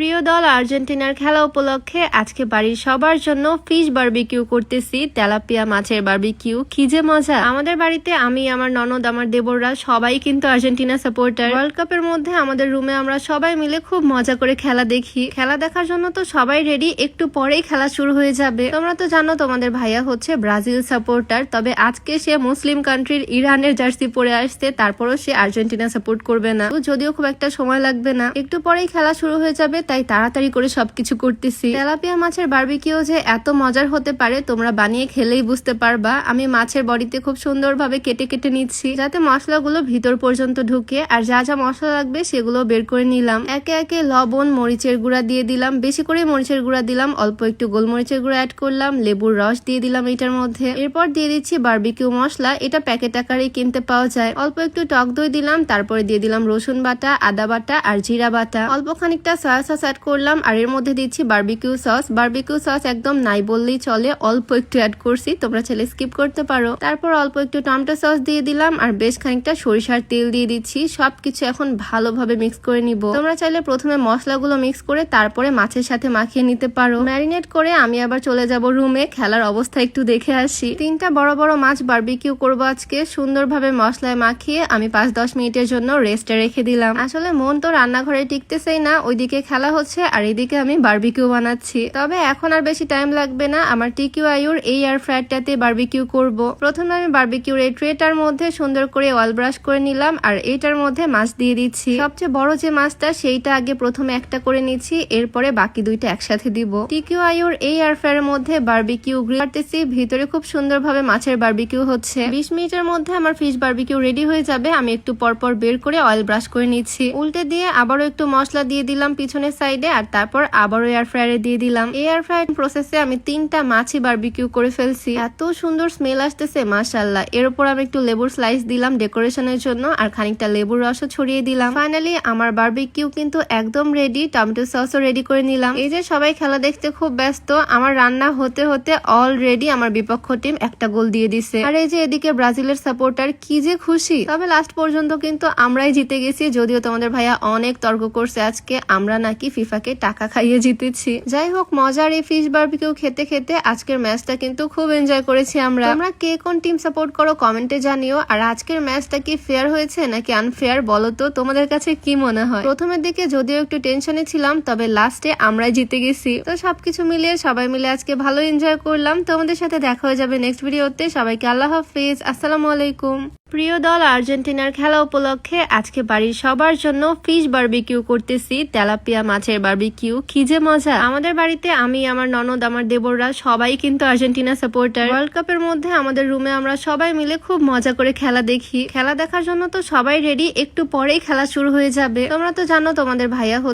প্রিয় দল আর্জেন্টিনার খেলা উপলক্ষে আজকে বাড়ির সবার জন্য ফিশ বারবিকিউ করতেছি। তেলাপিয়া মাছের বারবিকিউ, কি যে মজা। আমাদের বাড়িতে আমি, আমার ননদ, আমার দেবররা সবাই কিন্তু আর্জেন্টিনা সাপোর্টার। ওয়ার্ল্ড কাপের মধ্যে আমাদের রুমে আমরা সবাই মিলে খুব মজা করে খেলা দেখি। খেলা দেখার জন্য তো সবাই রেডি, একটু পরেই খেলা শুরু হয়ে যাবে। তোমরা তো জানো তোমাদের ভাইয়া হচ্ছে ব্রাজিল সাপোর্টার, তবে আজকে সে মুসলিম কান্ট্রির ইরানের জার্সি পরে আসছে, তারপরও সে আর্জেন্টিনা সাপোর্ট করবে না। যদিও খুব একটা সময় লাগবে না, একটু পরেই খেলা শুরু হয়ে যাবে, তাই তাড়াতাড়ি করে সবকিছু করতেছি। তেলাপিয়া মাছের বারবিকিউ যে এত মজার হতে পারে তোমরা বানিয়ে খেলেই বুঝতে পারবা। আমি মাছের বডিতে খুব সুন্দরভাবে কেটে কেটে নিচ্ছি যাতে মশলাগুলো ভিতর পর্যন্ত ঢুকে, আর যা যা মশলা লাগবে সেগুলো বের করে নিলাম। একে একে লবণ, মরিচের গুঁড়া দিয়ে দিলাম, বেশি করে মরিচের গুঁড়া দিলাম, অল্প একটু গোলমরিচের গুঁড়া অ্যাড করলাম, লেবুর রস দিয়ে দিলাম এটার মধ্যে। এরপর দিয়ে দিচ্ছি বারবিকিউ মশলা, এটা প্যাকেট আকারে কিনতে পাওয়া যায়। অল্প একটু টক দই দিলাম, তারপরে দিয়ে দিলাম রসুন বাটা, আদা বাটা আর জিরা বাটা। অল্প খানিকটা সয়া সস অ্যাড করলাম, আর এর মধ্যে দিচ্ছি বারবিকিউ সস। বারবিকিউ সস একদম নাই বললেই চলে, অল্প একটু অ্যাড করছি, তোমরা চাইলে স্কিপ করতে পারো। তারপর অল্প একটু টমেটো সস দিয়ে দিলাম, আর বেশ খানিকটা সরিষার তেল দিয়ে দিচ্ছি। সবকিছু এখন ভালোভাবে মিক্স করে নিব। তোমরা চাইলে প্রথমে মশলাগুলো মিক্স করে তারপরে মাছের সাথে মাখিয়ে নিতে পারো। ম্যারিনেট করে আমি আবার চলে যাব রুমে, খেলার অবস্থা একটু দেখে আসি। 3টা বড় বড় মাছ বারবিকিউ করবো আজকে। সুন্দরভাবে মশলায় মাখিয়ে আমি 5-10 মিনিটের জন্য রেস্টে রেখে দিলাম। আসলে মন তো রান্নাঘরে টিকতেছেই না, ওইদিকে খেলা হচ্ছে আর এইদিকে আমি বারবিকিউ বানাচ্ছি। তবে এখন আর বেশি টাইম লাগবে না, আমার টিকিউআইউর এই এয়ার ফ্রায়ারটাতে বারবিকিউ করব। প্রথমে আমি বারবিকিউর এই ট্রেটার মধ্যে সুন্দর করে অয়েল ব্রাশ করে নিলাম, আর এইটার মধ্যে মাছ দিয়ে দিচ্ছি। সবচেয়ে বড় যে মাছটা সেইটা আগে প্রথমে একটা করে নিচ্ছি, এরপরে বাকি দুইটা একসাথে দিব। টিকিউআইউর এই এয়ার ফ্রায়ারের মধ্যে বারবিকিউ গ্রিল করতেছি, ভিতরে খুব সুন্দরভাবে মাছের বারবিকিউ হচ্ছে। 20 মিনিটের মধ্যে আমার ফিশ বারবিকিউ রেডি হয়ে যাবে। আমি একটু পরপর বের করে অয়েল ব্রাশ করে নিচ্ছি। উল্টে দিয়ে আবারও একটু মশলা দিয়ে দিলাম পিছনের সাইডে, আর তারপর আবারও এয়ার ফ্রায়ারে দিয়ে দিলাম। এয়ার ফ্রায়ার প্রসেসে আমি 3টা মাছই বারবিকিউ করে ফেলছি। এত সুন্দর স্মেল আসতেছে মাশাআল্লাহ। এর উপর আমি একটু লেবুর স্লাইস দিলাম ডেকোরেশনের জন্য, আর খানিকটা লেবুর রসও ছড়িয়ে দিলাম। ফাইনালি আমার বারবিকিউ কিন্তু একদম রেডি। টমেটো সসও রেডি করে নিলাম। এই যে সবাই খেলা দেখতে খুব ব্যস্ত, আমার রান্না হতে হতে অলরেডি আমার বিপক্ষ টিম একটা গোল দিয়ে দিছে। আর এই যে এদিকে ব্রাজিলের সাপোর্টার কি যে খুশি। তবে লাস্ট পর্যন্ত কিন্তু আমরাই জিতে গেছি, যদিও তোমাদের ভাইয়া অনেক তর্ক করছে আজকে আমরা নাকি ফিফাকে টাকা খাইয়ে জিতেছি। যাই হোক, মজার এই ফিশ বারবিকিউ খেতে খেতে আজকের ম্যাচটা কিন্তু খুব এনজয় করেছি আমরা। তোমরা কে কোন টিম সাপোর্ট করো কমেন্টে জানিও। আর আজকের ম্যাচটা কি ফেয়ার হয়েছে নাকি আনফেয়ার বলো তো, তোমাদের কাছে কি মনে হয়? প্রথমের দিকে যদিও একটু টেনশনে ছিলাম, তবে লাস্টে আমরাই জিতে গেছি। তো সবকিছু মিলিয়ে সবাই মিলে আজকে ভালো এনজয় করলাম। তোমাদের সাথে দেখা হয়ে যাবে নেক্সট ভিডিওতে। সবাইকে আল্লাহ হাফিজ, আসসালামু আলাইকুম। প্রিয় দল আর্জেন্টিনার খেলা উপলক্ষে আজকে বাড়ির সবার জন্য ফিশ বারবিকিউ করতেছি। তেলাপিয়া মাছের বারবিকিউ, কি যে মজা। আমাদের বাড়িতে আমি, আমার ননদ, আমার দেবররা সবাই কিন্তু আর্জেন্টিনা সাপোর্টার। ওয়ার্ল্ড কাপের মধ্যে আমাদের রুমে আমরা সবাই মিলে খুব মজা করে খেলা দেখি। খেলা দেখার জন্য তো সবাই রেডি, একটু পরেই খেলা শুরু হয়ে যাবে। তোমরা তো জানো তোমাদের ভাইয়া